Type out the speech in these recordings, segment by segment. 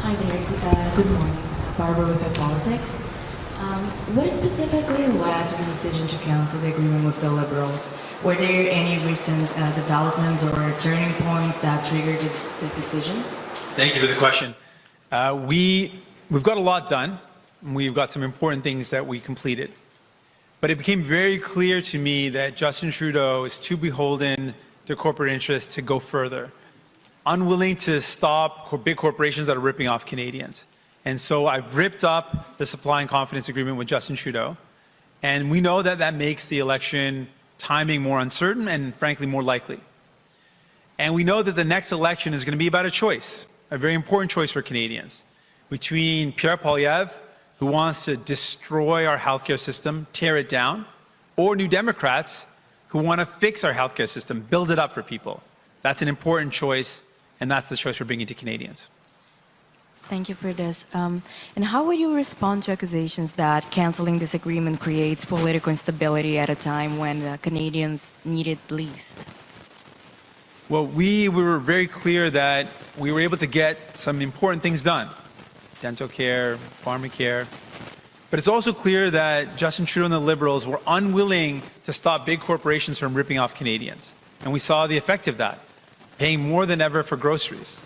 Hi there. Good morning. Barbara with Politics. What specifically led to the decision to cancel the agreement with the Liberals? Were there any recent developments or turning points that triggered this decision? Thank you for the question. We've got a lot done. We've got some important things that we completed. But it became very clear to me that Justin Trudeau is too beholden to corporate interests to go further, unwilling to stop big corporations that are ripping off Canadians. And so I've ripped up the supply and confidence agreement with Justin Trudeau. And we know that that makes the election timing more uncertain and, frankly, more likely. And we know that the next election is going to be about a choice, a very important choice for Canadians, between Pierre Poilievre, who wants to destroy our healthcare system, tear it down, or New Democrats, who want to fix our healthcare system, build it up for people. That's an important choice, and that's the choice we're bringing to Canadians. Thank you for this. And how would you respond to accusations that canceling this agreement creates political instability at a time when Canadians need it least? Well, we were very clear that we were able to get some important things done. Dental care, pharmacare. But it's also clear that Justin Trudeau and the Liberals were unwilling to stop big corporations from ripping off Canadians. And we saw the effect of that, paying more than ever for groceries.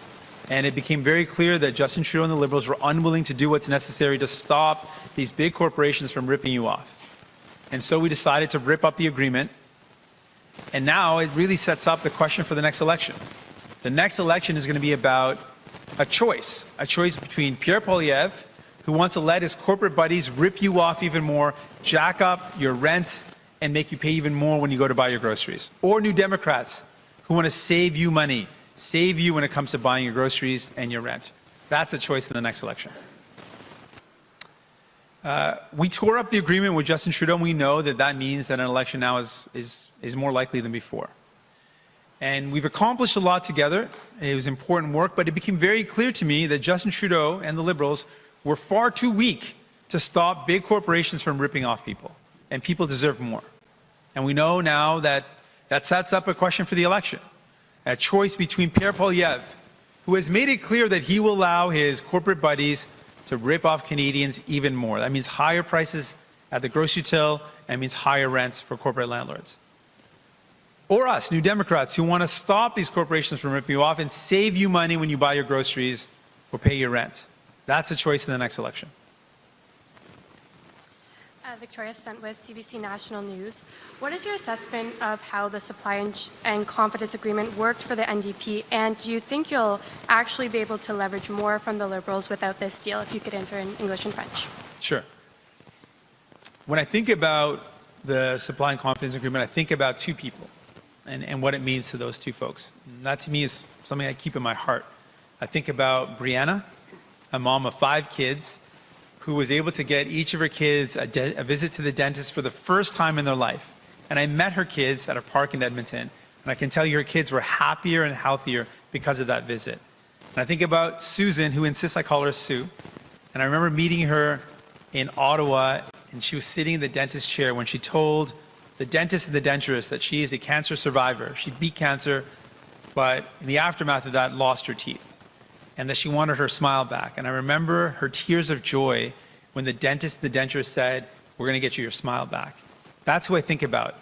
And it became very clear that Justin Trudeau and the Liberals were unwilling to do what's necessary to stop these big corporations from ripping you off. And so we decided to rip up the agreement. And now it really sets up the question for the next election. The next election is going to be about a choice between Pierre Poilievre, who wants to let his corporate buddies rip you off even more, jack up your rents, and make you pay even more when you go to buy your groceries, or New Democrats, who want to save you money, save you when it comes to buying your groceries and your rent. That's a choice in the next election. We tore up the agreement with Justin Trudeau, and we know that that means that an election now is more likely than before. And we've accomplished a lot together. It was important work, but it became very clear to me that Justin Trudeau and the Liberals were far too weak to stop big corporations from ripping off people. And people deserve more. And we know now that that sets up a question for the election. A choice between Pierre Poilievre, who has made it clear that he will allow his corporate buddies to rip off Canadians even more. That means higher prices at the grocery till, and means higher rents for corporate landlords. Or us, New Democrats, who want to stop these corporations from ripping you off and save you money when you buy your groceries or pay your rent. That's a choice in the next election. Victoria Stunt with CBC National News. What is your assessment of how the supply and confidence agreement worked for the NDP, and do you think you'll actually be able to leverage more from the Liberals without this deal? If you could answer in English and French. Sure. When I think about the supply and confidence agreement, I think about two people and what it means to those two folks. And that to me is something I keep in my heart. I think about Brianna, a mom of 5 kids, who was able to get each of her kids a visit to the dentist for the first time in their life. And I met her kids at a park in Edmonton, and I can tell you her kids were happier and healthier because of that visit. And I think about Susan, who insists I call her Sue. And I remember meeting her in Ottawa, and she was sitting in the dentist chair when she told the dentist and the denturist that she is a cancer survivor. She beat cancer, but in the aftermath of that, lost her teeth. And that she wanted her smile back. And I remember her tears of joy when the dentist and the denturist said, "We're going to get you your smile back." That's who I think about.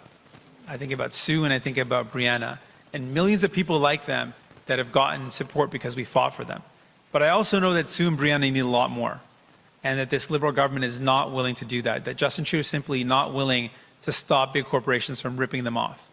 I think about Sue and I think about Brianna and millions of people like them that have gotten support because we fought for them. But I also know that Sue and Brianna need a lot more, and that this Liberal government is not willing to do that, that Justin Trudeau is simply not willing to stop big corporations from ripping them off.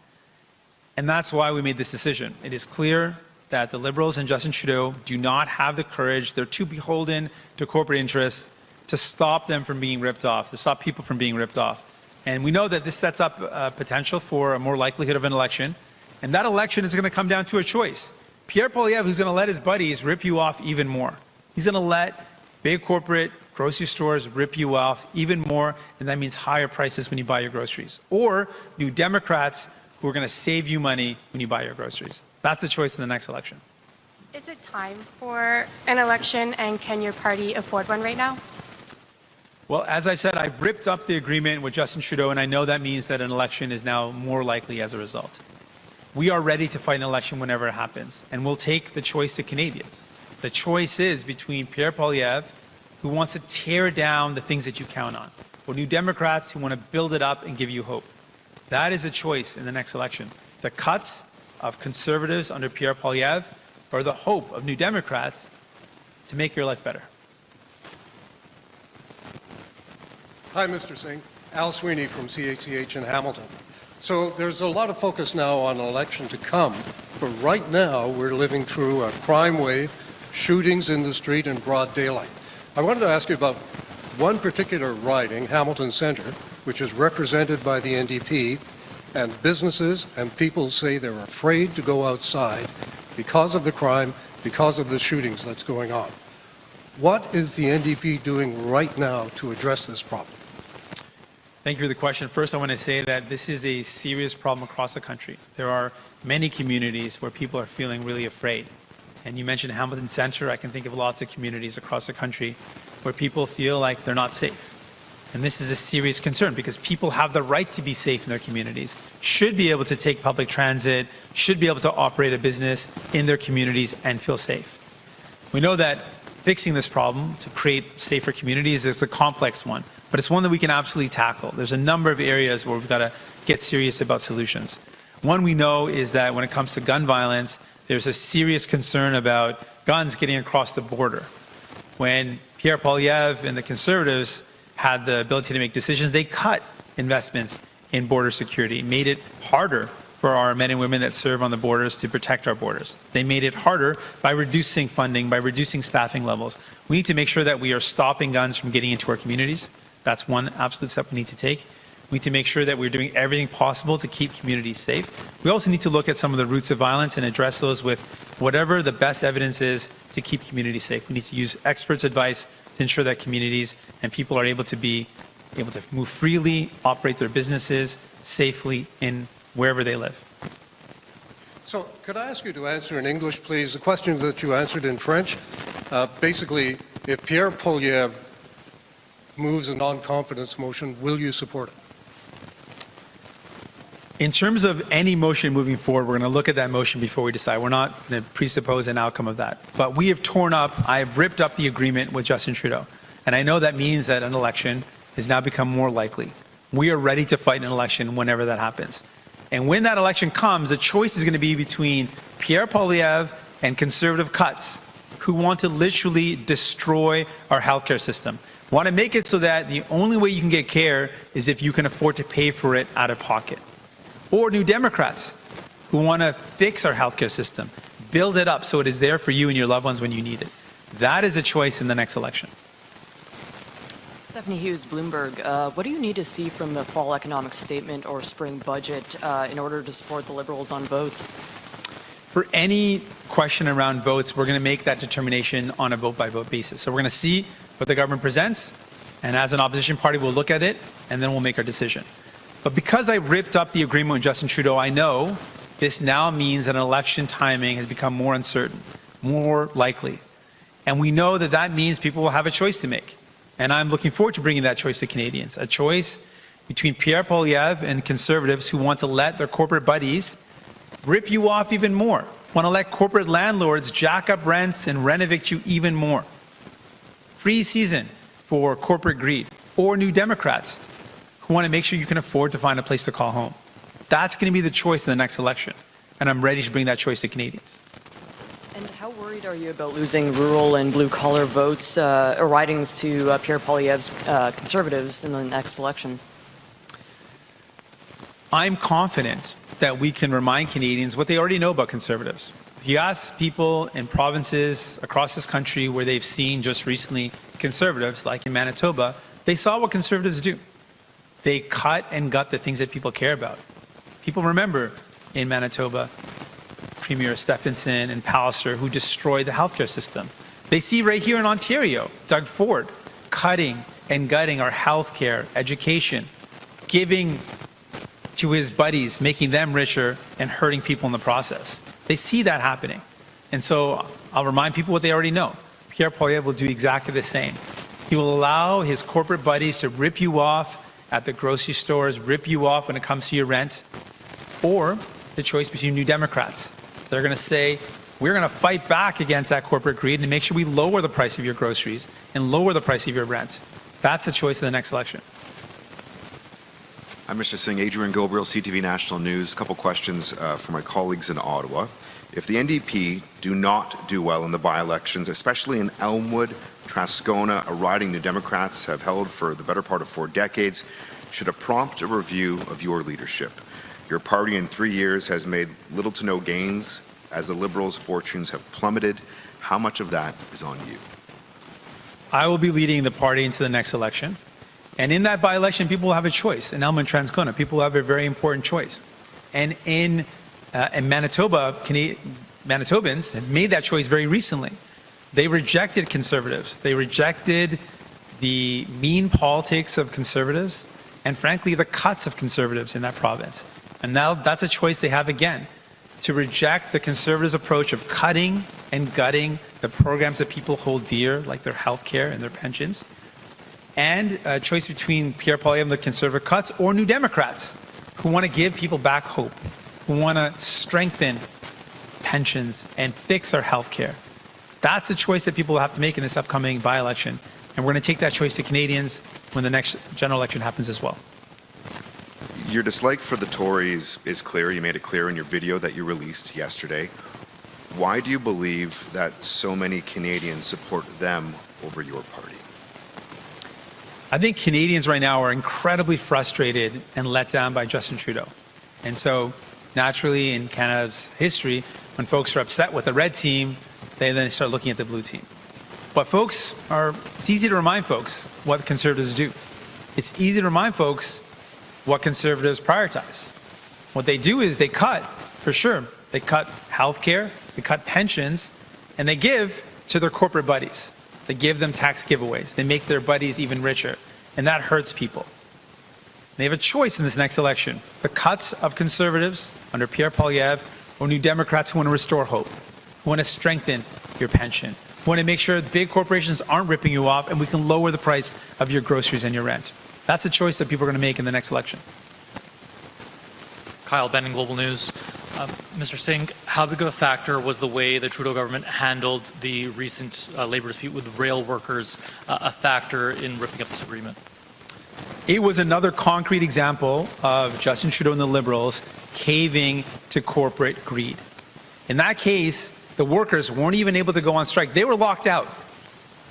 And that's why we made this decision. It is clear that the Liberals and Justin Trudeau do not have the courage, they're too beholden to corporate interests to stop them from being ripped off, to stop people from being ripped off. And we know that this sets up potential for a more likelihood of an election. And that election is going to come down to a choice. Pierre Poilievre, who's going to let his buddies rip you off even more. He's going to let big corporate grocery stores rip you off even more, and that means higher prices when you buy your groceries. Or New Democrats, who are going to save you money when you buy your groceries. That's a choice in the next election. Is it time for an election, and can your party afford one right now? Well, as I've said, I've ripped up the agreement with Justin Trudeau, and I know that means that an election is now more likely as a result. We are ready to fight an election whenever it happens, and we'll take the choice to Canadians. The choice is between Pierre Poilievre, who wants to tear down the things that you count on, or New Democrats who want to build it up and give you hope. That is the choice in the next election. The cuts of Conservatives under Pierre Poilievre or the hope of New Democrats to make your life better. Hi, Mr. Singh. Al Sweeney from CHCH in Hamilton. So there's a lot of focus now on an election to come, but right now we're living through a crime wave, shootings in the street in broad daylight. I wanted to ask you about one particular riding, Hamilton Centre, which is represented by the NDP, and businesses and people say they're afraid to go outside because of the crime, because of the shootings that's going on. What is the NDP doing right now to address this problem? Thank you for the question. First, I want to say that this is a serious problem across the country. There are many communities where people are feeling really afraid. And you mentioned Hamilton Centre. I can think of lots of communities across the country where people feel like they're not safe. And this is a serious concern because people have the right to be safe in their communities, should be able to take public transit, should be able to operate a business in their communities and feel safe. We know that fixing this problem to create safer communities is a complex one, but it's one that we can absolutely tackle. There's a number of areas where we've got to get serious about solutions. One we know is that when it comes to gun violence, there's a serious concern about guns getting across the border. When Pierre Poilievre and the Conservatives had the ability to make decisions, they cut investments in border security, made it harder for our men and women that serve on the borders to protect our borders. They made it harder by reducing funding, by reducing staffing levels. We need to make sure that we are stopping guns from getting into our communities. That's one absolute step we need to take. We need to make sure that we're doing everything possible to keep communities safe. We also need to look at some of the roots of violence and address those with whatever the best evidence is to keep communities safe. We need to use experts' advice to ensure that communities and people are able to move freely, operate their businesses safely in wherever they live. So could I ask you to answer in English, please, the question that you answered in French? Basically, if Pierre Poilievre moves a non-confidence motion, will you support it? In terms of any motion moving forward, we're going to look at that motion before we decide. We're not going to presuppose an outcome of that. But I have ripped up the agreement with Justin Trudeau. And I know that means that an election has now become more likely. We are ready to fight an election whenever that happens. And when that election comes, the choice is going to be between Pierre Poilievre and Conservative cuts who want to literally destroy our healthcare system. Want to make it so that the only way you can get care is if you can afford to pay for it out of pocket. Or New Democrats who want to fix our healthcare system, build it up so it is there for you and your loved ones when you need it. That is a choice in the next election. Stephanie Hughes, Bloomberg. What do you need to see from the fall economic statement or spring budget in order to support the Liberals on votes? For any question around votes, we're going to make that determination on a vote-by-vote basis. So we're going to see what the government presents, and as an opposition party, we'll look at it, and then we'll make our decision. But because I ripped up the agreement with Justin Trudeau, I know this now means that an election timing has become more uncertain, more likely. And we know that that means people will have a choice to make. And I'm looking forward to bringing that choice to Canadians, a choice between Pierre Poilievre and Conservatives who want to let their corporate buddies rip you off even more, want to let corporate landlords jack up rents and renovate you even more. Free season for corporate greed. Or New Democrats who want to make sure you can afford to find a place to call home. That's going to be the choice in the next election. And I'm ready to bring that choice to Canadians. And how worried are you about losing rural and blue-collar votes or ridings to Pierre Poilievre's Conservatives in the next election? I'm confident that we can remind Canadians what they already know about Conservatives. If you ask people in provinces across this country where they've seen just recently Conservatives, like in Manitoba, they saw what Conservatives do. They cut and gut the things that people care about. People remember in Manitoba, Premier Stephenson and Pallister, who destroyed the healthcare system. They see right here in Ontario, Doug Ford, cutting and gutting our healthcare, education, giving to his buddies, making them richer and hurting people in the process. They see that happening. And so I'll remind people what they already know. Pierre Poilievre will do exactly the same. He will allow his corporate buddies to rip you off at the grocery stores, rip you off when it comes to your rent, or the choice between New Democrats. They're going to say, we're going to fight back against that corporate greed and make sure we lower the price of your groceries and lower the price of your rent. That's a choice in the next election. I'm Mr. Singh, Adrian Gobriel, CTV National News. A couple questions for my colleagues in Ottawa. If the NDP do not do well in the by-elections, especially in Elmwood, Trascona, a riding New Democrats have held for the better part of 4 decades, should it prompt a review of your leadership? Your party in 3 years has made little to no gains as the Liberals' fortunes have plummeted. How much of that is on you? I will be leading the party into the next election. And in that by-election, people will have a choice. In Elmwood, Transcona, people will have a very important choice. And in Manitoba, Manitobans have made that choice very recently. They rejected Conservatives. They rejected the mean politics of Conservatives and, frankly, the cuts of Conservatives in that province. And now that's a choice they have again, to reject the Conservatives' approach of cutting and gutting the programs that people hold dear, like their health care and their pensions, and a choice between Pierre Poilievre and the Conservative cuts or New Democrats who want to give people back hope, who want to strengthen pensions and fix our health care. That's a choice that people will have to make in this upcoming by-election. And we're going to take that choice to Canadians when the next general election happens as well. Your dislike for the Tories is clear. You made it clear in your video that you released yesterday. Why do you believe that so many Canadians support them over your party? I think Canadians right now are incredibly frustrated and let down by Justin Trudeau. And so naturally in Canada's history, when folks are upset with the red team, they then start looking at the blue team. But it's easy to remind folks what Conservatives do. It's easy to remind folks what Conservatives prioritize. What they do is they cut, for sure. They cut health care, they cut pensions, and they give to their corporate buddies. They give them tax giveaways. They make their buddies even richer. And that hurts people. They have a choice in this next election. The cuts of Conservatives under Pierre Poilievre or New Democrats who want to restore hope, who want to strengthen your pension, who want to make sure big corporations aren't ripping you off and we can lower the price of your groceries and your rent. That's a choice that people are going to make in the next election. Kyle Benning, Global News. Mr. Singh, how big of a factor was the way the Trudeau government handled the recent labor dispute with rail workers a factor in ripping up this agreement? It was another concrete example of Justin Trudeau and the Liberals caving to corporate greed. In that case, the workers weren't even able to go on strike. They were locked out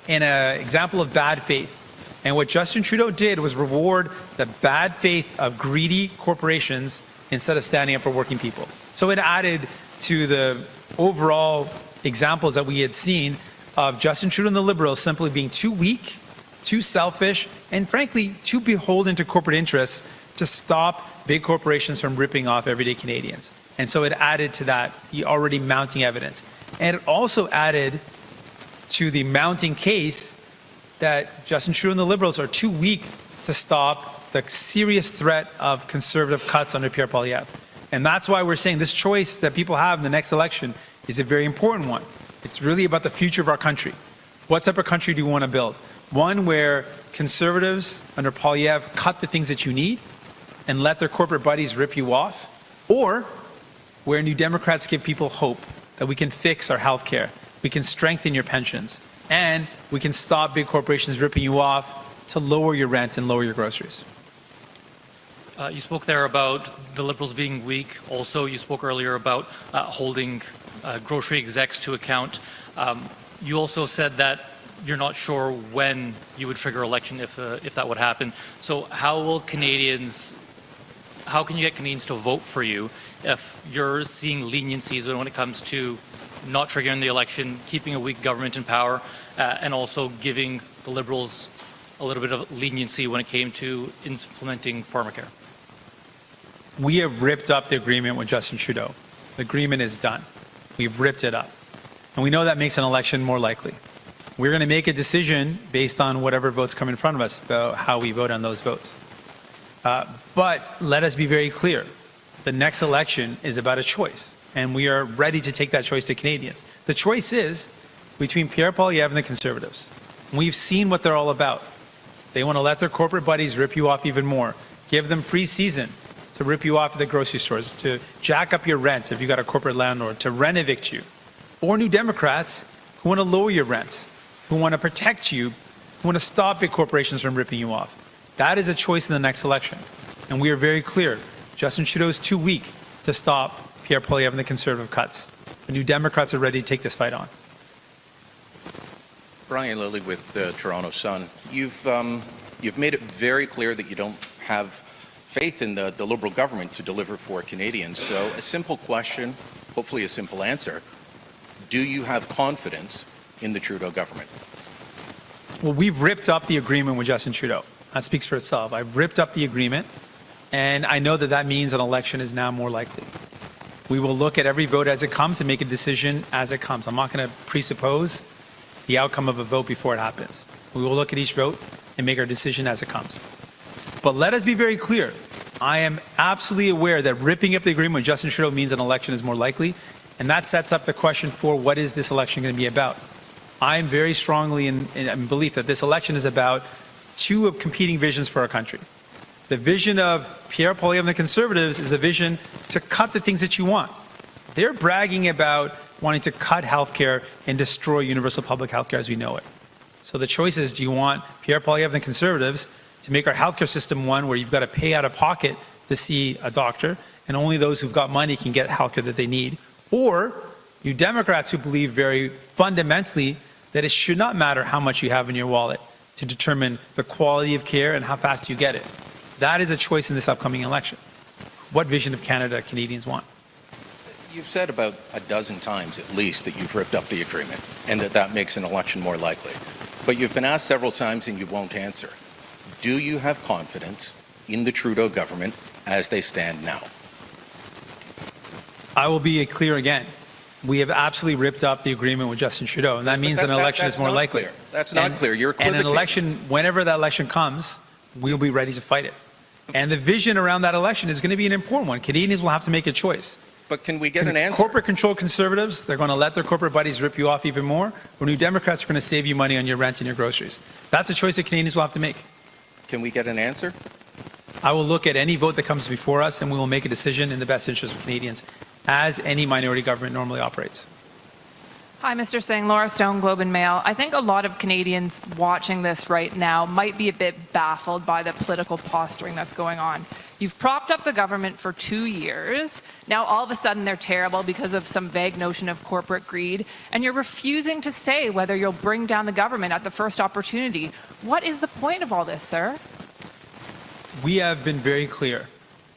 in an example of bad faith. And what Justin Trudeau did was reward the bad faith of greedy corporations instead of standing up for working people. So it added to the overall examples that we had seen of Justin Trudeau and the Liberals simply being too weak, too selfish, and frankly, too beholden to corporate interests to stop big corporations from ripping off everyday Canadians. And so it added to that, the already mounting evidence. And it also added to the mounting case that Justin Trudeau and the Liberals are too weak to stop the serious threat of Conservative cuts under Pierre Poilievre. And that's why we're saying this choice that people have in the next election is a very important one. It's really about the future of our country. What type of country do we want to build? One where Conservatives under Poilievre cut the things that you need and let their corporate buddies rip you off? Or where New Democrats give people hope that we can fix our health care, we can strengthen your pensions, and we can stop big corporations ripping you off to lower your rent and lower your groceries. You spoke there about the Liberals being weak. Also, you spoke earlier about holding grocery execs to account. You also said that you're not sure when you would trigger election if that would happen. So how can you get Canadians to vote for you if you're seeing leniencies when it comes to not triggering the election, keeping a weak government in power, and also giving the Liberals a little bit of leniency when it came to implementing pharmacare? We have ripped up the agreement with Justin Trudeau. The agreement is done. We've ripped it up. And we know that makes an election more likely. We're going to make a decision based on whatever votes come in front of us about how we vote on those votes. But let us be very clear. The next election is about a choice. And we are ready to take that choice to Canadians. The choice is between Pierre Poilievre and the Conservatives. We've seen what they're all about. They want to let their corporate buddies rip you off even more. Give them free season to rip you off at the grocery stores, to jack up your rent if you got a corporate landlord, to rent evict you. or New Democrats who want to lower your rents, who want to protect you, who want to stop big corporations from ripping you off. That is a choice in the next election. And we are very clear. Justin Trudeau is too weak to stop Pierre Poilievre and the Conservative cuts. The New Democrats are ready to take this fight on. Brian Lilly with the Toronto Sun. You've made it very clear that you don't have faith in the Liberal government to deliver for Canadians. So a simple question, hopefully a simple answer. Do you have confidence in the Trudeau government? Well, we've ripped up the agreement with Justin Trudeau. That speaks for itself. I've ripped up the agreement, and I know that that means an election is now more likely. We will look at every vote as it comes and make a decision as it comes. I'm not going to presuppose the outcome of a vote before it happens. We will look at each vote and make our decision as it comes. But let us be very clear. I am absolutely aware that ripping up the agreement with Justin Trudeau means an election is more likely, and that sets up the question for what is this election going to be about. I am very strongly in belief that this election is about two competing visions for our country. The vision of Pierre Poilievre and the Conservatives is a vision to cut the things that you want. They're bragging about wanting to cut healthcare and destroy universal public healthcare as we know it. So the choice is, do you want Pierre Poilievre and the Conservatives to make our healthcare system one where you've got to pay out of pocket to see a doctor and only those who've got money can get healthcare that they need? Or you Democrats who believe very fundamentally that it should not matter how much you have in your wallet to determine the quality of care and how fast you get it. That is a choice in this upcoming election. What vision of Canada Canadians want? You've said about a dozen times at least that you've ripped up the agreement and that makes an election more likely. But you've been asked several times and you won't answer. Do you have confidence in the Trudeau government as they stand now? I will be clear again. We have absolutely ripped up the agreement with Justin Trudeau, and that means an election is more likely. Clear. That's not clear. You're and an election, whenever that election comes, we'll be ready to fight it. And the vision around that election is going to be an important one. Canadians will have to make a choice. But can we get an answer? Corporate-controlled Conservatives, they're going to let their corporate buddies rip you off even more, or New Democrats are going to save you money on your rent and your groceries. That's a choice that Canadians will have to make. Can we get an answer? I will look at any vote that comes before us, and we will make a decision in the best interest of Canadians, as any minority government normally operates. Hi, Mr. Singh. Laura Stone, Globe and Mail. I think a lot of Canadians watching this right now might be a bit baffled by the political posturing that's going on. You've propped up the government for 2 years. Now all of a sudden they're terrible because of some vague notion of corporate greed, and you're refusing to say whether you'll bring down the government at the first opportunity. What is the point of all this, sir? We have been very clear.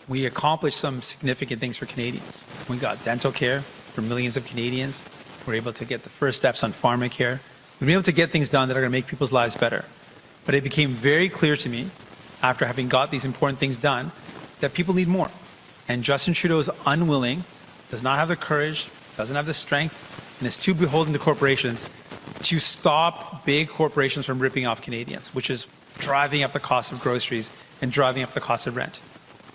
We accomplished some significant things for Canadians. We got dental care for millions of Canadians. We're able to get the first steps on pharmacare. We've been able to get things done that are going to make people's lives better. But it became very clear to me, after having got these important things done, that people need more. And Justin Trudeau is unwilling, does not have the courage, doesn't have the strength, and is too beholden to corporations to stop big corporations from ripping off Canadians, which is driving up the cost of groceries and driving up the cost of rent.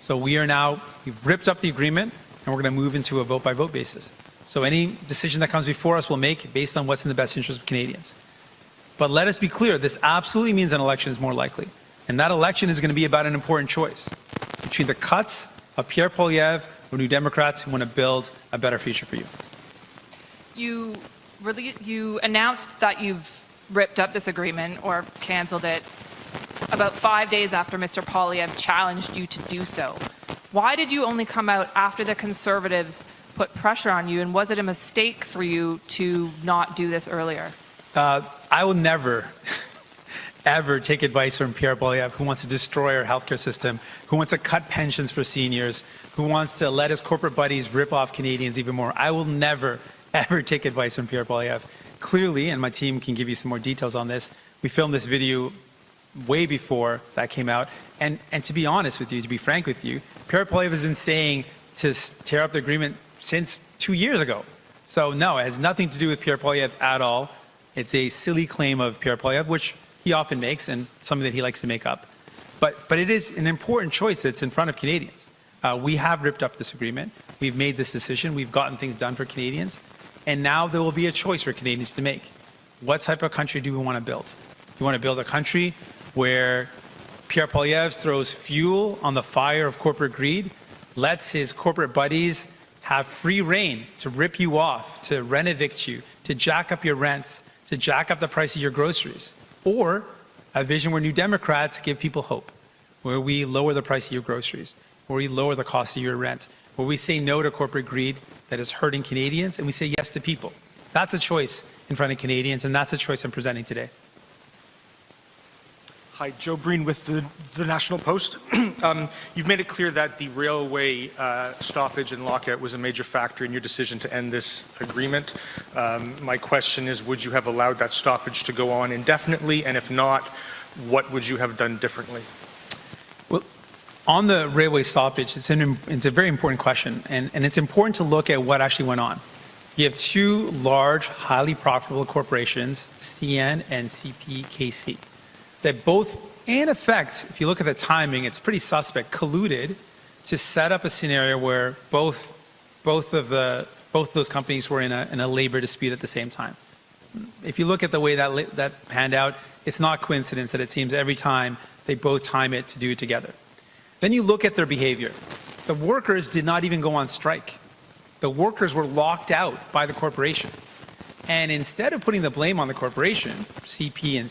So we've ripped up the agreement, and we're going to move into a vote-by-vote basis. So any decision that comes before us we'll make based on what's in the best interest of Canadians. But let us be clear, this absolutely means an election is more likely. And that election is going to be about an important choice between the cuts of Pierre Poilievre or New Democrats who want to build a better future for you. You announced that you've ripped up this agreement or canceled it about 5 days after Mr. Poilievre challenged you to do so. Why did you only come out after the Conservatives put pressure on you, and was it a mistake for you to not do this earlier? I will never, ever take advice from Pierre Poilievre, who wants to destroy our healthcare system, who wants to cut pensions for seniors, who wants to let his corporate buddies rip off Canadians even more. I will never, ever take advice from Pierre Poilievre. Clearly, and my team can give you some more details on this, we filmed this video way before that came out. And to be honest with you, to be frank with you, Pierre Poilievre has been saying to tear up the agreement since 2 years ago. So no, it has nothing to do with Pierre Poilievre at all. It's a silly claim of Pierre Poilievre, which he often makes and something that he likes to make up. But it is an important choice that's in front of Canadians. We have ripped up this agreement. We've made this decision. We've gotten things done for Canadians. And now there will be a choice for Canadians to make. What type of country do we want to build? We want to build a country where Pierre Poilievre throws fuel on the fire of corporate greed, lets his corporate buddies have free reign to rip you off, to rent evict you, to jack up your rents, to jack up the price of your groceries. Or a vision where New Democrats give people hope, where we lower the price of your groceries, where we lower the cost of your rent, where we say no to corporate greed that is hurting Canadians, and we say yes to people. That's a choice in front of Canadians, and that's a choice I'm presenting today. Hi, Joe Breen with the National Post. You've made it clear that the railway stoppage and lockout was a major factor in your decision to end this agreement. My question is, would you have allowed that stoppage to go on indefinitely? And if not, what would you have done differently? Well, on the railway stoppage, it's a very important question, and it's important to look at what actually went on. You have two large, highly profitable corporations, CN and CPKC, that both, in effect, if you look at the timing, it's pretty suspect, colluded to set up a scenario where both those companies were in a labor dispute at the same time. If you look at the way that panned out, it's not coincidence that it seems every time they both time it to do it together. Then you look at their behavior. The workers did not even go on strike. The workers were locked out by the corporation. And instead of putting the blame on the corporation, CPKC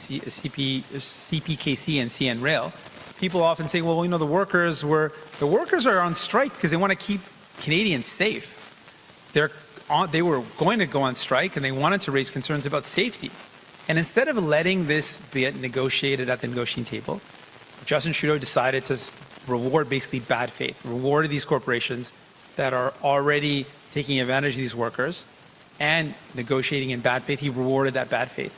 and CN Rail, people often say, well, you know, the workers are on strike because they want to keep Canadians safe. They were going to go on strike and they wanted to raise concerns about safety. And instead of letting this be negotiated at the negotiating table, Justin Trudeau decided to reward basically bad faith, rewarded these corporations that are already taking advantage of these workers and negotiating in bad faith. He rewarded that bad faith.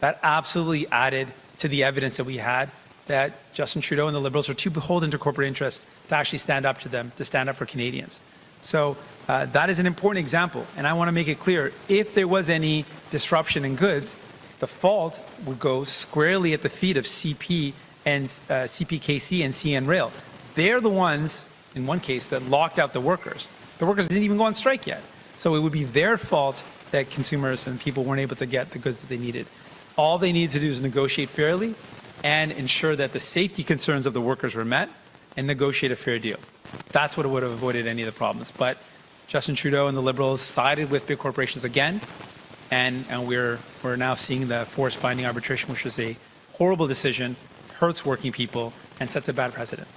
That absolutely added to the evidence that we had that Justin Trudeau and the Liberals are too beholden to corporate interests to actually stand up to them, to stand up for Canadians. So that is an important example. And I want to make it clear, if there was any disruption in goods, the fault would go squarely at the feet of CP and CPKC and CN Rail. They're the ones, in one case, that locked out the workers. The workers didn't even go on strike yet. So it would be their fault that consumers and people weren't able to get the goods that they needed. All they needed to do is negotiate fairly and ensure that the safety concerns of the workers were met and negotiate a fair deal. That's what would have avoided any of the problems. But Justin Trudeau and the Liberals sided with big corporations again, and we're now seeing the forced binding arbitration, which is a horrible decision, hurts working people, and sets a bad precedent.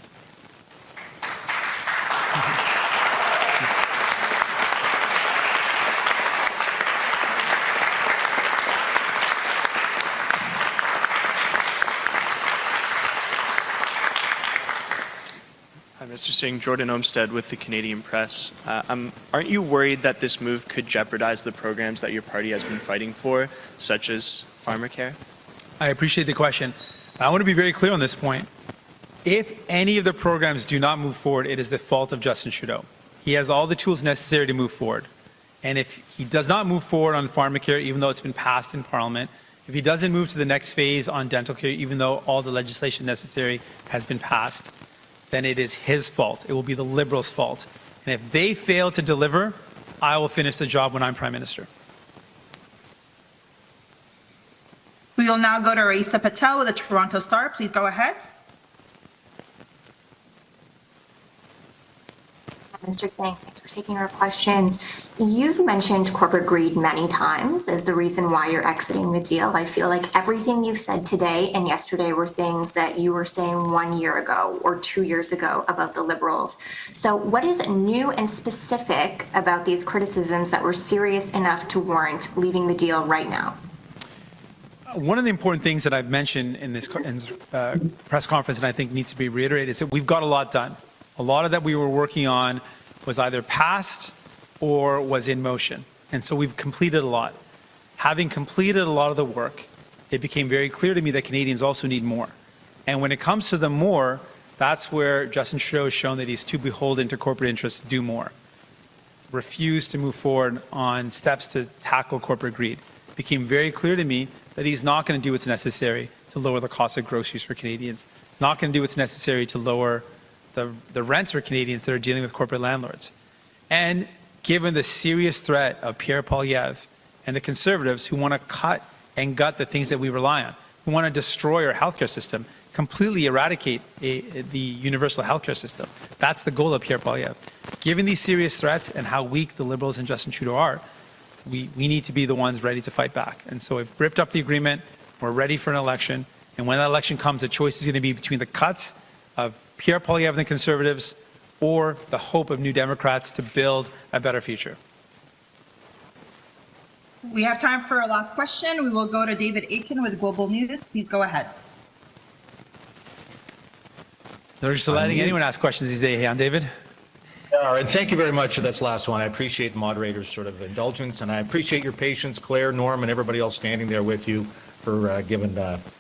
Mr. Singh, Jordan Olmsted with the Canadian Press. Aren't you worried that this move could jeopardize the programs that your party has been fighting for, such as pharmacare? I appreciate the question. I want to be very clear on this point. If any of the programs do not move forward, it is the fault of Justin Trudeau. He has all the tools necessary to move forward. And if he does not move forward on pharmacare, even though it's been passed in Parliament, if he doesn't move to the next phase on dental care, even though all the legislation necessary has been passed, then it is his fault. It will be the Liberals' fault. And if they fail to deliver, I will finish the job when I'm Prime Minister. We will now go to Raisa Patel with the Toronto Star. Please go ahead. Mr. Singh, thanks for taking our questions. You've mentioned corporate greed many times as the reason why you're exiting the deal. I feel like everything you've said today and yesterday were things that you were saying 1 year ago or 2 years ago about the Liberals. So what is new and specific about these criticisms that were serious enough to warrant leaving the deal right now? One of the important things that I've mentioned in this press conference and I think needs to be reiterated is that we've got a lot done. A lot of that we were working on was either passed or was in motion. And so we've completed a lot. Having completed a lot of the work, it became very clear to me that Canadians also need more. And when it comes to the more, that's where Justin Trudeau has shown that he's too beholden to corporate interests to do more. Refused to move forward on steps to tackle corporate greed. It became very clear to me that he's not going to do what's necessary to lower the cost of groceries for Canadians. Not going to do what's necessary to lower the rents for Canadians that are dealing with corporate landlords. And given the serious threat of Pierre Poilievre and the Conservatives who want to cut and gut the things that we rely on, who want to destroy our healthcare system, completely eradicate the universal healthcare system. That's the goal of Pierre Poilievre. Given these serious threats and how weak the Liberals and Justin Trudeau are, we need to be the ones ready to fight back. And so we've ripped up the agreement. We're ready for an election. And when that election comes, the choice is going to be between the cuts of Pierre Poilievre and the Conservatives or the hope of New Democrats to build a better future. We have time for a last question. We will go to David Aitken with Global News. Please go ahead. They're just letting anyone ask questions these days, David. All right, thank you very much for this last one. I appreciate the moderator's sort of indulgence, and I appreciate your patience, Claire, Norm, and everybody else standing there with you for giving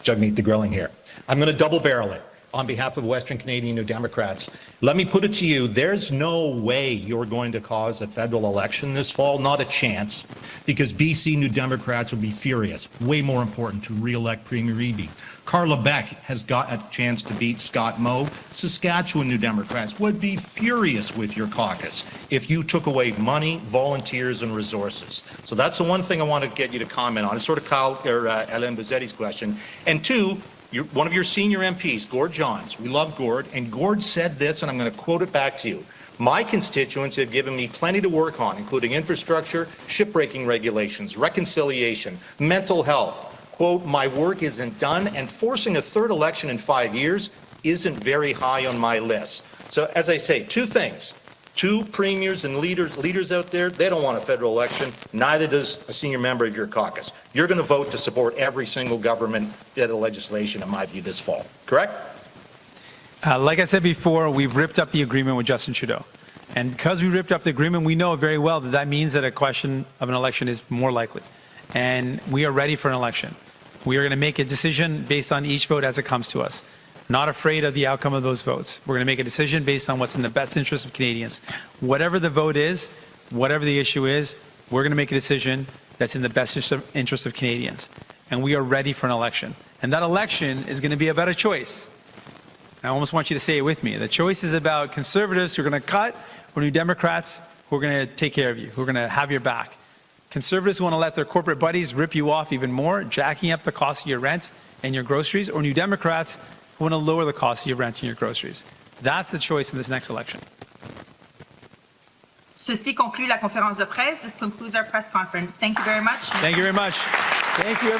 Jagmeet the grilling here. I'm going to double barrel it on behalf of Western Canadian New Democrats. Let me put it to you, there's no way you're going to cause a federal election this fall, not a chance, because BC New Democrats would be furious. Way more important to re-elect Premier Eby. Carla Beck has got a chance to beat Scott Moe. Saskatchewan New Democrats would be furious with your caucus if you took away money, volunteers, and resources. So that's the one thing I want to get you to comment on. It's sort of Kyle or Hélène Buzzetti's question. And two, one of your senior MPs, Gord Johns, we love Gord, and Gord said this, and I'm going to quote it back to you. My constituents have given me plenty to work on, including infrastructure, shipbreaking regulations, reconciliation, mental health. Quote, my work isn't done, and forcing a third election in 5 years isn't very high on my list. So as I say, two things. Two premiers and leaders out there, they don't want a federal election. Neither does a senior member of your caucus. You're going to vote to support every single government bit of legislation, in my view, this fall. Correct? Like I said before, we've ripped up the agreement with Justin Trudeau. And because we ripped up the agreement, we know very well that that means that a question of an election is more likely. And we are ready for an election. We are going to make a decision based on each vote as it comes to us. Not afraid of the outcome of those votes. We're going to make a decision based on what's in the best interest of Canadians. Whatever the vote is, whatever the issue is, we're going to make a decision that's in the best interest of Canadians. And we are ready for an election. And that election is going to be about a choice. I almost want you to say it with me. The choice is about Conservatives who are going to cut or New Democrats who are going to take care of you, who are going to have your back. Conservatives who want to let their corporate buddies rip you off even more, jacking up the cost of your rent and your groceries, or New Democrats who want to lower the cost of your rent and your groceries. That's the choice in this next election. Ceci conclut la conférence de presse. This concludes our press conference. Thank you very much. Thank you very much. Thank you.